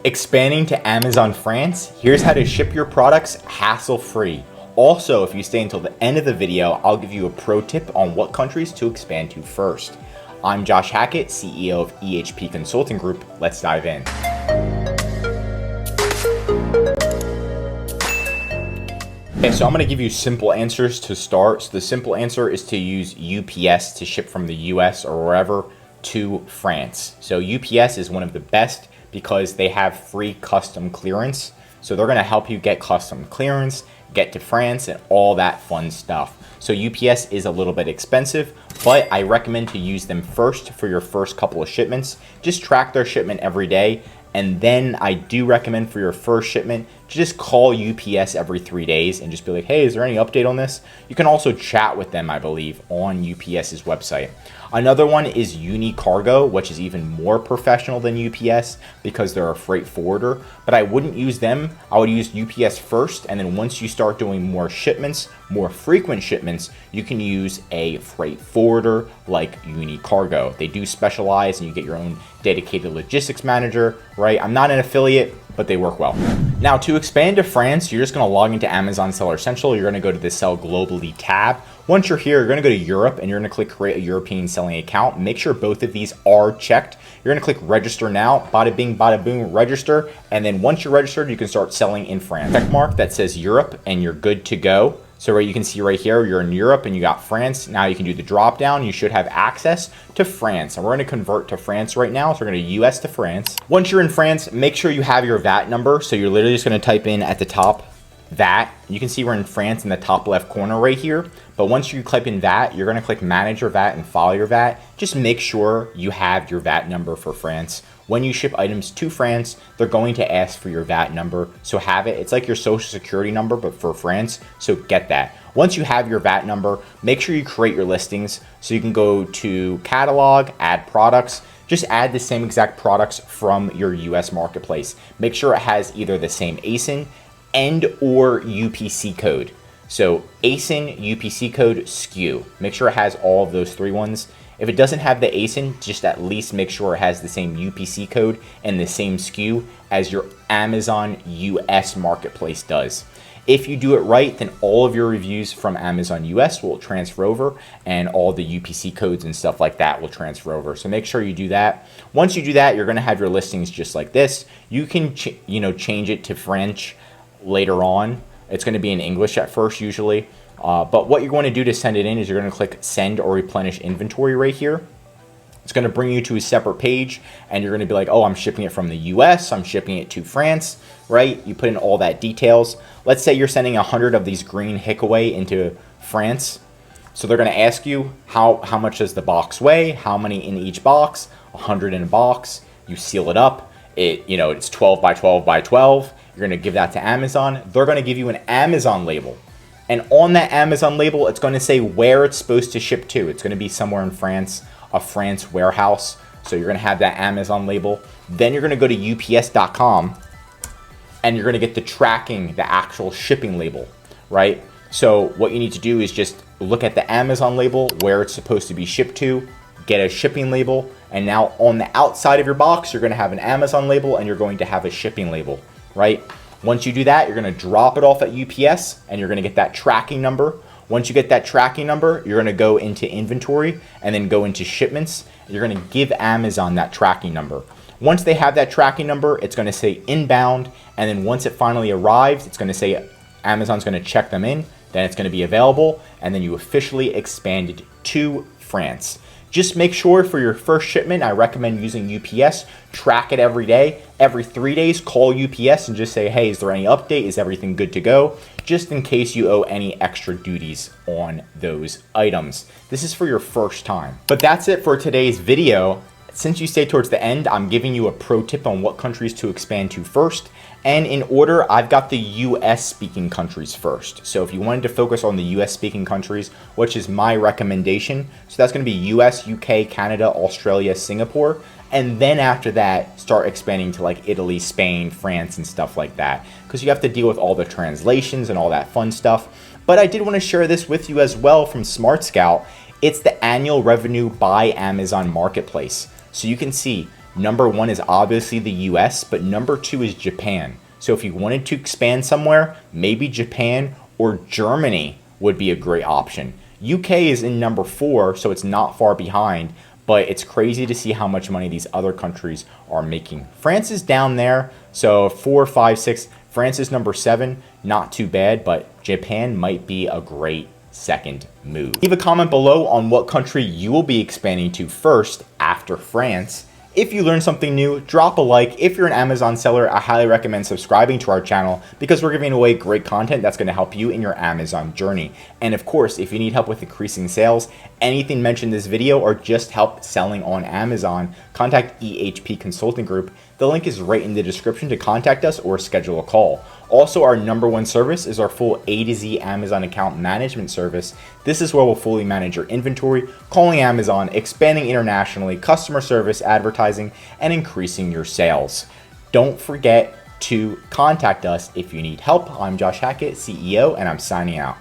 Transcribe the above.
Expanding to Amazon France, here's how to ship your products hassle-free. Also, if you stay until the end of the video, I'll give you a pro tip on what countries to expand to first. I'm Josh Hackett, CEO of EHP Consulting Group. Let's dive in. Okay, so I'm going to give you simple answers to start. So the simple answer is to use UPS to ship from the US or wherever to France. So UPS is one of the best because they have free custom clearance. So they're going to help you get custom clearance, get to France, and all that fun stuff. So UPS is a little bit expensive, but I recommend to use them first for your first couple of shipments. Just track their shipment every day. And then I do recommend for your first shipment to just call UPS every 3 days and just be like, hey, is there any update on this? You can also chat with them, I believe, on UPS's website. Another one is UniCargo, which is even more professional than UPS because they're a freight forwarder, but I wouldn't use them. I would use UPS first, and then once you start doing more shipments, more frequent shipments, you can use a freight forwarder like UniCargo. They do specialize and you get your own dedicated logistics manager, right? I'm not an affiliate, but they work well. Now, to expand to France, you're just gonna log into Amazon Seller Central. You're gonna go to the Sell Globally tab. Once you're here, you're gonna go to Europe and you're gonna click Create a European Selling Account. Make sure both of these are checked. You're gonna click Register Now, bada bing, bada boom, register. And then once you're registered, you can start selling in France. Check mark that says Europe and you're good to go. So right, you can see right here, you're in Europe and you got France. Now you can do the drop down. You should have access to France. And we're going to convert to France right now. So we're going to US to France. Once you're in France, make sure you have your VAT number. So you're literally just going to type in at the top VAT. You can see we're in France in the top left corner right here. But once you type in VAT, you're going to click Manage Your VAT and File Your VAT. Just make sure you have your VAT number for France. When you ship items to France, they're going to ask for your VAT number. So have it. It's like your social security number, but for France. So get that. Once you have your VAT number, make sure you create your listings. So you can go to catalog, add products. Just add the same exact products from your US marketplace. Make sure it has either the same ASIN and or UPC code. So ASIN, UPC code, SKU. Make sure it has all of those three ones. If it doesn't have the ASIN, just at least make sure it has the same UPC code and the same SKU as your Amazon US marketplace does. If you do it right, then all of your reviews from Amazon US will transfer over and all the UPC codes and stuff like that will transfer over. So make sure you do that. Once you do that, you're gonna have your listings just like this. You can change it to French later on. It's gonna be in English at first usually. But what you're going to do to send it in is you're going to click Send or Replenish Inventory right here. It's going to bring you to a separate page and you're going to be like, oh, I'm shipping it from the US, I'm shipping it to France, right? You put in all that details. Let's say you're sending 100 of these green Hickaway into France. So they're going to ask you how much does the box weigh, how many in each box, 100 in a box. You seal it up. It's 12 by 12 by 12. You're going to give that to Amazon. They're going to give you an Amazon label. And on that Amazon label, it's going to say where it's supposed to ship to. It's going to be somewhere in France, a France warehouse. So you're going to have that Amazon label. Then you're going to go to ups.com and you're going to get the tracking, the actual shipping label, right? So what you need to do is just look at the Amazon label, where it's supposed to be shipped to, get a shipping label. And now on the outside of your box, you're going to have an Amazon label and you're going to have a shipping label, right? Once you do that, you're going to drop it off at UPS and you're going to get that tracking number. Once you get that tracking number, you're going to go into inventory and then go into shipments. You're going to give Amazon that tracking number. Once they have that tracking number, it's going to say inbound. And then once it finally arrives, it's going to say Amazon's going to check them in. Then it's going to be available. And then you officially expanded to France. Just make sure for your first shipment, I recommend using UPS. Track it every day. Every 3 days, call UPS and just say, hey, is there any update? Is everything good to go? Just in case you owe any extra duties on those items. This is for your first time. But that's it for today's video. Since you stayed towards the end, I'm giving you a pro tip on what countries to expand to first. And in order, I've got the US speaking countries first. So if you wanted to focus on the US speaking countries, which is my recommendation, so that's going to be US, UK, Canada, Australia, Singapore. And then after that, start expanding to like Italy, Spain, France, and stuff like that. Because you have to deal with all the translations and all that fun stuff. But I did want to share this with you as well from SmartScout. It's the annual revenue by Amazon Marketplace. So you can see Number 1 is obviously the US, but number 2 is Japan. So if you wanted to expand somewhere, maybe Japan or Germany would be a great option. UK is in number 4, so it's not far behind, but it's crazy to see how much money these other countries are making. France is down there, so 4, 5, 6. France is number 7, not too bad, but Japan might be a great second move. Leave a comment below on what country you will be expanding to first after France. If you learned something new, drop a like. If you're an Amazon seller, I highly recommend subscribing to our channel because we're giving away great content that's going to help you in your Amazon journey. And of course, if you need help with increasing sales, anything mentioned in this video, or just help selling on Amazon, contact EHP Consulting Group. The link is right in the description to contact us or schedule a call. Also, our number 1 service is our full A to Z Amazon account management service. This is where we'll fully manage your inventory, calling Amazon, expanding internationally, customer service, advertising, and increasing your sales. Don't forget to contact us if you need help. I'm Josh Hackett, CEO, and I'm signing out.